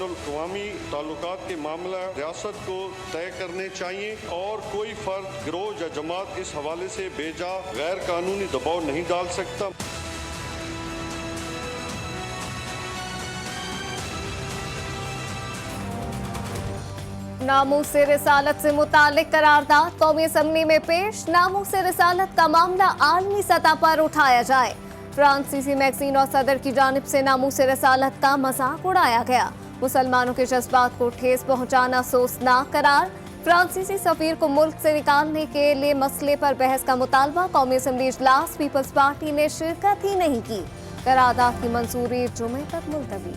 बैनुल-अक़वामी ताल्लुकात के मामला रियासत को तय करने चाहिए और कोई फर्द, गिरोह या जमात इस हवाले से बेजा गैर कानूनी दबाव नहीं डाल सकता। नामूसे रिसालत से मुतालिक करारदाद कौमी असम्बली में पेश। नामूसे रिसालत का मामला आलमी सतह पर उठाया जाए। फ्रांसीसी मैगजीन और सदर की जानिब से नामूसे रिसालत का मजाक उड़ाया गया। मुसलमानों के जज्बात को ठेस पहुंचाना सोचनाक करार। फ्रांसीसी सफीर को मुल्क से निकालने के लिए मसले पर बहस का मुतालबा। कौमी असम्बली इजलास पीपल्स पार्टी ने शिरकत ही नहीं की। करारदाद की मंजूरी जुमे तक मुलतवी।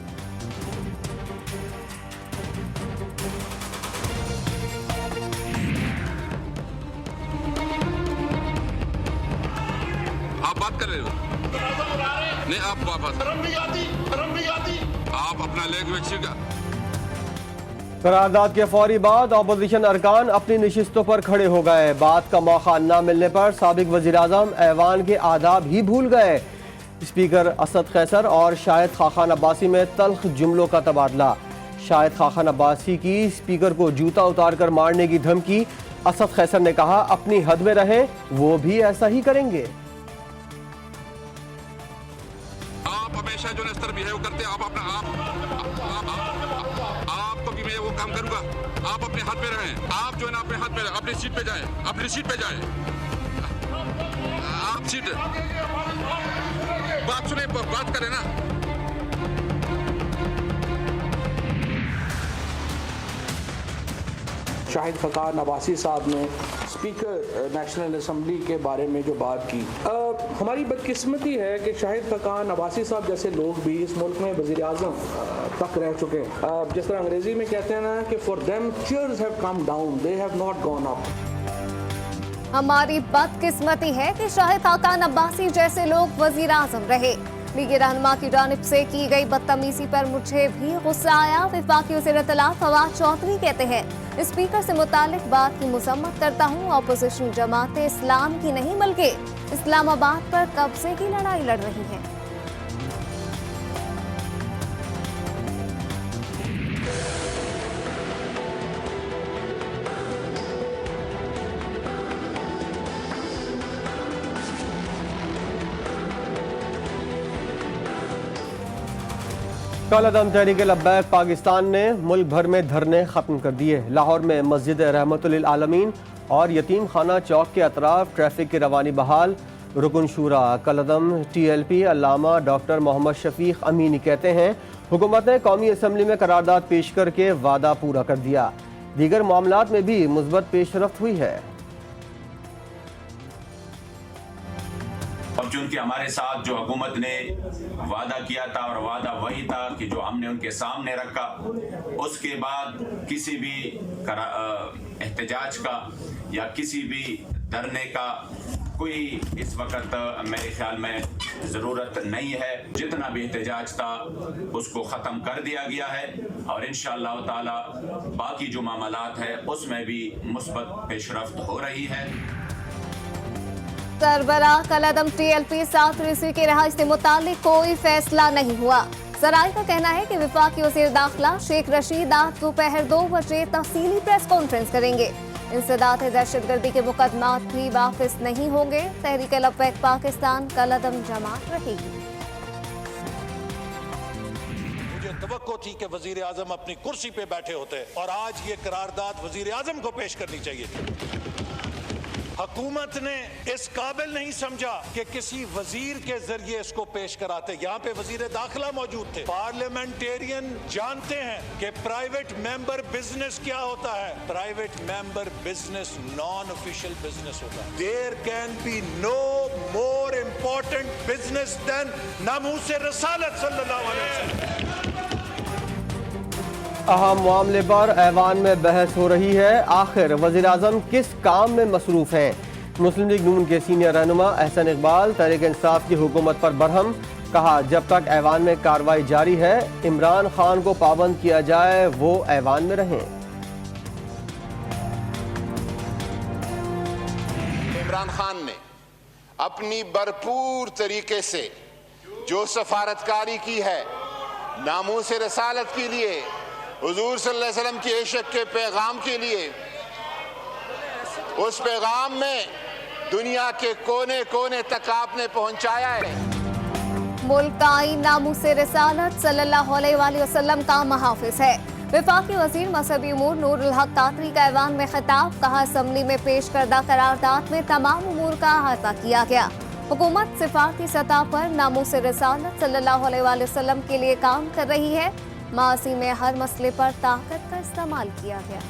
आप बात कर रहे हो नहीं, आप वापस आप अपना लैंग्वेज सीखा। करारदाद के फौरी बाद अपोजिशन अरकान अपनी नशिस्तों पर खड़े हो गए। बात का मौका न मिलने पर साबिक वजीर आजम ऐवान के आदाब ही भूल गए। स्पीकर असद कैसर और शाहिद खाखान अब्बासी में तल्ख जुमलों का तबादला। शाहिद खाखान अब्बासी की स्पीकर को जूता उतार कर मारने की धमकी। असद कैसर ने कहा अपनी हद में रहें, वो भी ऐसा ही करेंगे। हमेशा जो इस तरह बिहेव करते हैं, आप अपना आपको भी मैं वो काम करूंगा। आप अपने हाथ पे रहें, आप जो है ना अपने हाथ पे रहें, अपनी सीट पे जाएं, अपनी सीट पे जाएं। आप सीट बात सुने, बात करें ना। शाहिद खाखान अब्बासी साहब ने स्पीकर नेशनल असम्बली के बारे में जो बात की, हमारी बदकिस्मती है कि शाहिद खाखान अब्बासी साहब जैसे लोग भी इस मुल्क में वज़ीर आज़म तक रह चुके हैं। जिस तरह अंग्रेजी में कहते हैं ना कि for them chairs have come down, they have not gone up. हमारी बदकिस्मती है कि शाहिद खाखान अब्बासी जैसे लोग वज़ीर आज़म रहे। लीग रहनुमा की जानिब से की गई बदतमीजी पर मुझे भी गुस्सा आया। वफाकी वज़ीर इत्तलाफ फवाद चौधरी कहते हैं स्पीकर से मुतालिक बात की मसम्मत करता हूँ। अपोजिशन जमातें इस्लाम की नहीं बल्कि इस्लामाबाद पर कब्जे की लड़ाई लड़ रही हैं। कल अदम तहरीक लब्बैक पाकिस्तान ने मुल्क भर में धरने खत्म कर दिए। लाहौर में मस्जिद रहमतुल आलमीन और यतीम खाना चौक के अतराफ ट्रैफिक की रवानी बहाल। रुकन शूरा कलदम TLP अल्लामा डॉक्टर मोहम्मद शफीक अमीनी कहते हैं हुकूमत ने कौमी असम्बली में करारदाद पेश करके वादा पूरा कर दिया। दीगर मामलात में भी मुस्बत पेशरफ्त हुई है। अब चूंकि हमारे साथ जो हुकूमत ने वादा किया था और वादा वही था कि जो हमने उनके सामने रखा, उसके बाद किसी भी एहतजाज का या किसी भी धरने का कोई इस वक्त मेरे ख्याल में ज़रूरत नहीं है। जितना भी एहतजाज था उसको ख़त्म कर दिया गया है और इंशाअल्लाह ताला बाकी जो मामलात है उसमें भी मुस्बत पेशरफ्त हो रही है। सरबरा कलदम TLP 7 ईस्वी की रिहाई से मुतालिक कोई फैसला नहीं हुआ। सराय का कहना है कि वफाकी वज़ीर दाखिला शेख रशीद आज दोपहर 2 बजे तफसीली प्रेस कॉन्फ्रेंस करेंगे। इंसदाद दहशतगर्दी के मुकदमात भी वापस नहीं होंगे। तहरीक लब्बैक पाकिस्तान कलदम जमात रहेगी। मुझे तवक्को थी कि वजीर आजम अपनी कुर्सी पे बैठे होते और आज ये करारदाद वजीर आजम को पेश करनी चाहिए थी। हुकूमत ने इस काबिल नहीं समझा कि किसी वजीर के जरिए इसको पेश कराते। यहाँ पे वजीर दाखिला मौजूद थे। पार्लियामेंटेरियन जानते हैं कि प्राइवेट मेंबर बिजनेस क्या होता है। Private member business non official business होता है। There can be no more important business than नामूसे रसालत सल्लल्लाहु अलैहि वसल्लम। अहम मामले पर ऐवान में बहस हो रही है। आखिर वज़ीर आज़म किस काम में मसरूफ हैं? मुस्लिम लीग नून के सीनियर रहनुमा अहसन इकबाल तहरीक इंसाफ की हुकूमत पर बरहम। कहा जब तक ऐवान में कार्रवाई जारी है इमरान खान को पाबंद किया जाए, वो ऐवान में रहें। इमरान खान ने अपनी भरपूर तरीके से जो सफारतकारी की है नामूसे रसालत के लिए, हुजूर सल्लल्लाहु अलैहि वसल्लम की इश्क के पैगाम के लिए उस पैगाम में दुनिया के कोने कोने तक आपने पहुंचाया है। मुल्क का आईन नामूस रिसालत सल्लल्लाहु अलैहि वसल्लम का महाफिज है। वफाकी वजीर मजहबी उमूर नूरुल हक कादरी का ऐवान में खिताब, कहा असम्बली में पेश करदा करारदाद में तमाम उमूर का अहाता किया गया। हुकूमत सिफारती सतह पर नामूस रिसालत सल्लल्लाहु अलैहि वसल्लम के लिए काम कर रही है। माजी में हर मसले पर ताकत का इस्तेमाल किया गया।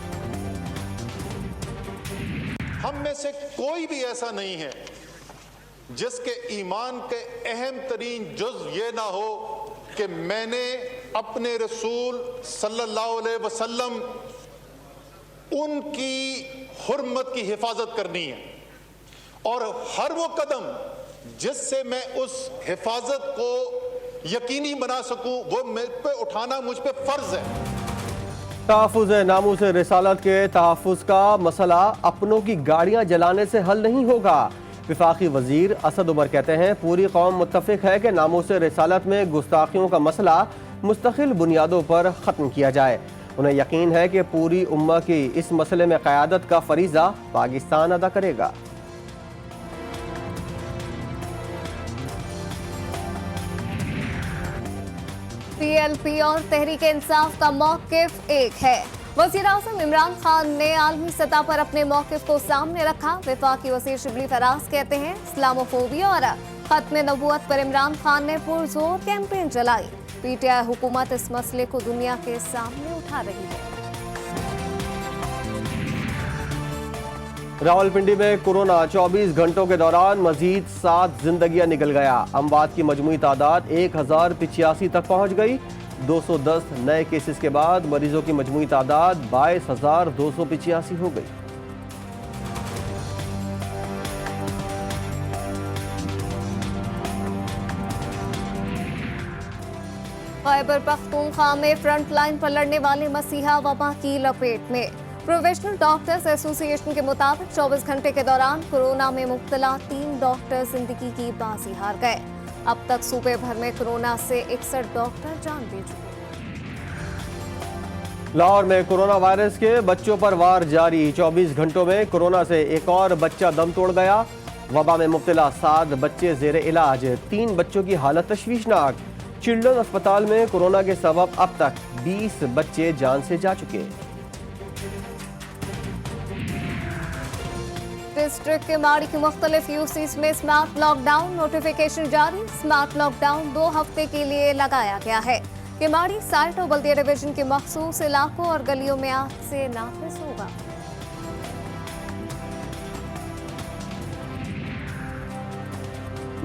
हम में से कोई भी ऐसा नहीं है जिसके ईमान के अहम तरीन जुज ये ना हो कि मैंने अपने रसूल सल्लल्लाहु अलैहि वसल्लम उनकी हुर्मत की हिफाजत करनी है और हर वो कदम जिससे मैं उस हिफाजत को यकीनी बना सकूं वो मेरे पे उठाना मुझ पे फर्ज है। तहफ़्फ़ुज़ नामूस रिसालत के तहफ़्फ़ुज़ का मसला अपनों की गाड़ियाँ जलाने से हल नहीं होगा। वफाकी वजीर असद उमर कहते हैं, पूरी कौम मुत्तफ़िक़ है कि नामूस रिसालत में गुस्ताखियों का मसला मुस्तकिल बुनियादों पर ख़त्म किया जाए। उन्हें यकीन है कि पूरी उम्मा की इस मसले में क़यादत का फ़रीज़ा पाकिस्तान अदा करेगा। PLP और तहरीक इंसाफ का मौक़िफ़ एक है। वज़ीर आज़म इमरान खान ने आलमी सतह पर अपने मौक़िफ़ को सामने रखा। वफाकी वज़ीर शिबली फराज कहते हैं, इस्लामोफोबिया और ख़त्म नबूवत पर इमरान खान ने पुरज़ोर कैंपेन चलाई। PTI हुकूमत इस मसले को दुनिया के सामने उठा रही है। रावलपिंडी में कोरोना 24 घंटों के दौरान मजीद 7 जिंदगियां निकल गया। अमवात की मजमूई तादाद 1085 तक पहुंच गई। 210 नए केसेस के बाद मरीजों की मजमूई तादाद 22,285 हो गई। खैबर पख्तूनख्वा में फ्रंट लाइन पर लड़ने वाले मसीहा वबा की लपेट में। प्रोफेशनल डॉक्टर्स एसोसिएशन के मुताबिक 24 घंटे के दौरान कोरोना में मुब्तला 3 डॉक्टर जिंदगी की बाजी हार गए। अब तक सूबे भर में कोरोना से 61 डॉक्टर जान दे चुके। लाहौर में कोरोना वायरस के बच्चों पर वार जारी। 24 घंटों में कोरोना से एक और बच्चा दम तोड़ गया। वबा में मुब्तला 7 बच्चे जेर इलाज, 3 बच्चों की हालत तशवीशनाक। चिल्ड्रन अस्पताल में कोरोना के सबब अब तक 20 बच्चे जान से जा चुके। डिस्ट्रिक्ट के माड़ी की मुख्तलिफ यूसीज में स्मार्ट लॉकडाउन नोटिफिकेशन जारी। स्मार्ट लॉकडाउन 2 हफ्ते के लिए लगाया गया है। केमाड़ी साइट और बल्दिया डिवीजन के मखसूस इलाकों और गलियों में आज से नाफिज होगा।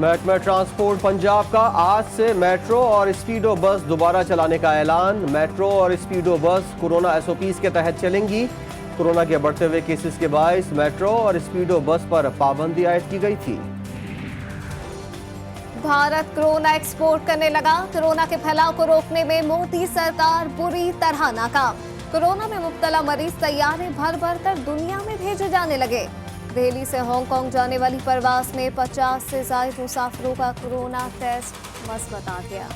महकमा ट्रांसपोर्ट पंजाब का आज से मेट्रो और स्पीडो बस दोबारा चलाने का ऐलान। मेट्रो और स्पीडो बस कोरोना SOPs के तहत चलेंगी। कोरोना के बढ़ते हुए केसेस के बायस मेट्रो और स्पीडो बस पर पाबंदी आयद की गई थी। भारत कोरोना एक्सपोर्ट करने लगा। कोरोना के फैलाव को रोकने में मोदी सरकार बुरी तरह नाकाम। कोरोना में मुब्तला मरीज तैयारे भर भर कर दुनिया में भेजे जाने लगे। दिल्ली से हांगकांग जाने वाली परवास में 50 से ज्यादा मुसाफिरों का कोरोना टेस्ट मस्बत आ गया।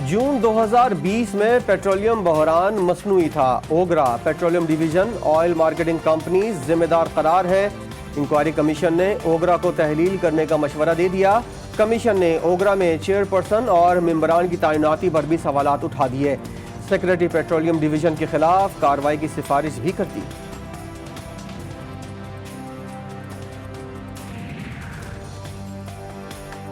जून 2020 में पेट्रोलियम बहरान मसनूई था। OGRA petroleum division oil marketing company जिम्मेदार करार है। इंक्वायरी कमीशन ने ओगरा को तहलील करने का मशवरा दे दिया। कमीशन ने ओगरा में चेयरपर्सन और मेंबरान की तैनाती पर भी सवालात उठा दिए। सेक्रेटरी पेट्रोलियम डिवीजन के खिलाफ कार्रवाई की सिफारिश भी कर दी।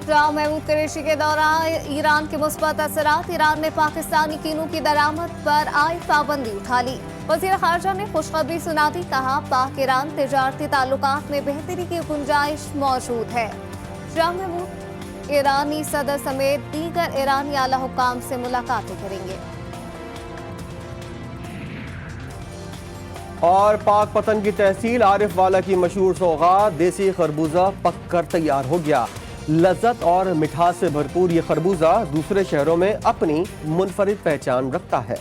शाह महमूद कुरैशी के दौरान ईरान के मुस्बत असरात। ईरान ने पाकिस्तानी कीनू की दरामद पर आई पाबंदी उठा ली। वज़ीर ख़ारजा ने खुशखबरी सुना दी। कहा, पाक ईरान तिजारती ताल्लुकात में बेहतरी की गुंजाइश मौजूद है। शाह महमूद ईरानी सदर समेत दीगर ईरानी आला हुक्काम से मुलाकातें करेंगे। और पाक पतन की तहसील आरिफ वाला की मशहूर सौगात देसी खरबूजा पक कर तैयार हो गया। लज्जत और मिठास से भरपूर ये खरबूजा दूसरे शहरों में अपनी मुनफरिद पहचान रखता है।